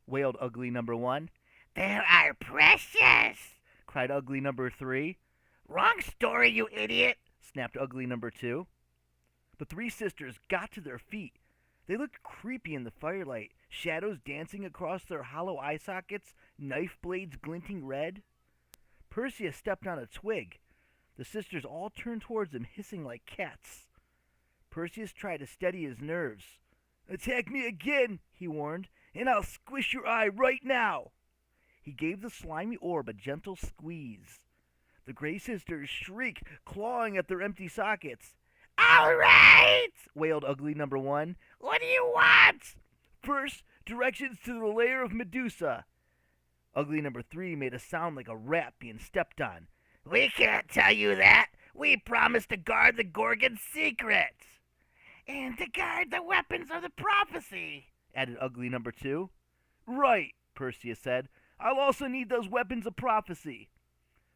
wailed ugly number 1. "There are precious!" cried ugly number 3. "Wrong story, you idiot!" snapped ugly number 2. The three sisters got to their feet. They looked creepy in the firelight, shadows dancing across their hollow eye sockets, knife blades glinting red. Perseus stepped on a twig. The sisters all turned towards him, hissing like cats. Perseus tried to steady his nerves. "Attack me again," he warned, "and I'll squish your eye right now." He gave the slimy orb a gentle squeeze. The Gray Sisters shrieked, clawing at their empty sockets. "All right!" wailed ugly number 1. "What do you want?" "First, directions to the lair of Medusa." Ugly number 3 made a sound like a rat being stepped on. "We can't tell you that. We promised to guard the Gorgon's secrets." "And to guard the weapons of the prophecy," added ugly number 2. "Right," Perseus said. "I'll also need those weapons of prophecy."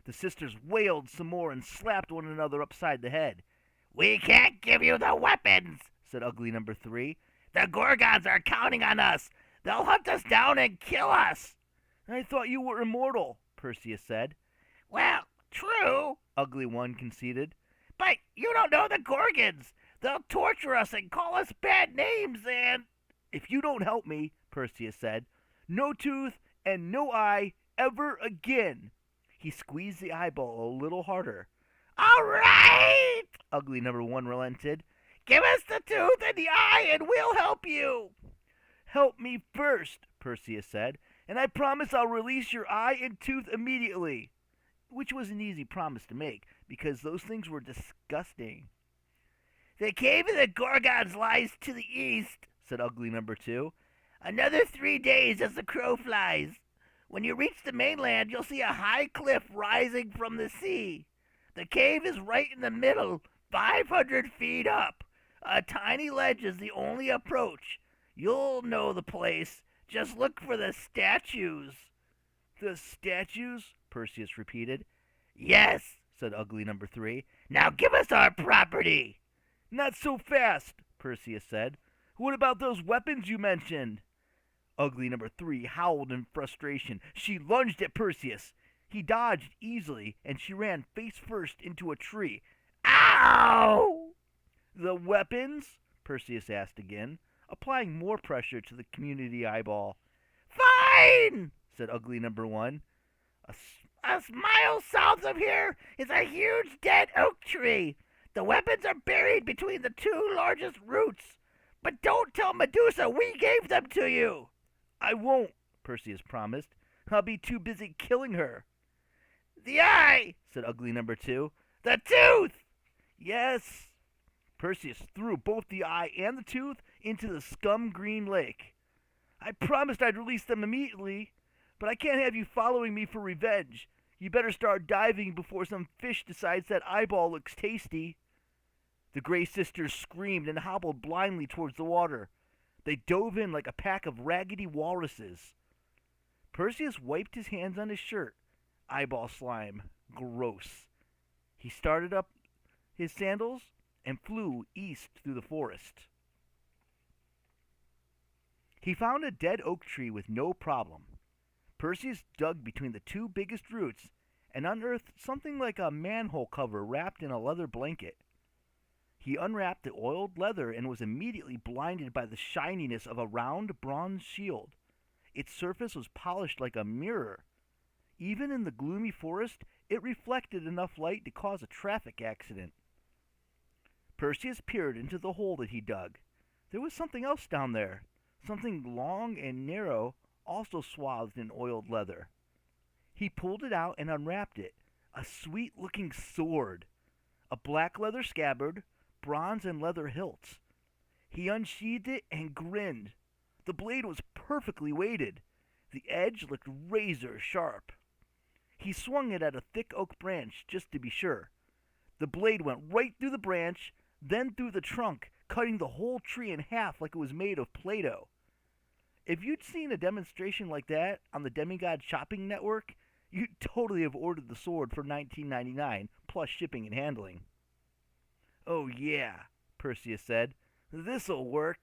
The sisters wailed some more and slapped one another upside the head. "We can't give you the weapons," said ugly number 3. "The Gorgons are counting on us. They'll hunt us down and kill us." "I thought you were immortal," Perseus said. "Well, true," ugly one conceded. "But you don't know the Gorgons. They'll torture us and call us bad names and—" "If you don't help me," Perseus said, "no tooth and no eye ever again." He squeezed the eyeball a little harder. "All right," ugly number 1 relented. "Give us the tooth and the eye and we'll help you." "Help me first," Perseus said, "and I promise I'll release your eye and tooth immediately." Which was an easy promise to make, because those things were disgusting. "The cave of the Gorgons lies to the east," said ugly number 2. "Another 3 days as the crow flies. When you reach the mainland, you'll see a high cliff rising from the sea. The cave is right in the middle, 500 feet up. A tiny ledge is the only approach. You'll know the place. Just look for the statues." "The statues?" Perseus repeated. "Yes," said ugly number 3. "Now give us our property." "Not so fast," Perseus said. "What about those weapons you mentioned?" Ugly number 3 howled in frustration. She lunged at Perseus. He dodged easily, and she ran face first into a tree. "Ow!" "The weapons?" Perseus asked again, applying more pressure to the community eyeball. "Fine," said ugly number 1. A mile south of here is a huge dead oak tree. The weapons are buried between the 2 largest roots. But don't tell Medusa we gave them to you." "I won't," Perseus promised. "I'll be too busy killing her." "The eye," said ugly number 2. "The tooth." "Yes." Perseus threw both the eye and the tooth into the scum green lake. "I promised I'd release them immediately, but I can't have you following me for revenge. You better start diving before some fish decides that eyeball looks tasty." The Gray Sisters screamed and hobbled blindly towards the water. They dove in like a pack of raggedy walruses. Perseus wiped his hands on his shirt. Eyeball slime. Gross. He started up his sandals and flew east through the forest. He found a dead oak tree with no problem. Perseus dug between the 2 biggest roots and unearthed something like a manhole cover wrapped in a leather blanket. He unwrapped the oiled leather and was immediately blinded by the shininess of a round bronze shield. Its surface was polished like a mirror. Even in the gloomy forest, it reflected enough light to cause a traffic accident. Perseus peered into the hole that he dug. There was something else down there, something long and narrow, also swathed in oiled leather. He pulled it out and unwrapped it. A sweet-looking sword. A black leather scabbard, bronze and leather hilts. He unsheathed it and grinned. The blade was perfectly weighted. The edge looked razor sharp. He swung it at a thick oak branch just to be sure. The blade went right through the branch, then through the trunk, cutting the whole tree in half like it was made of Play-Doh. If you'd seen a demonstration like that on the Demigod Shopping Network, you'd totally have ordered the sword for $19.99, plus shipping and handling. "Oh yeah," Perseus said. "This'll work."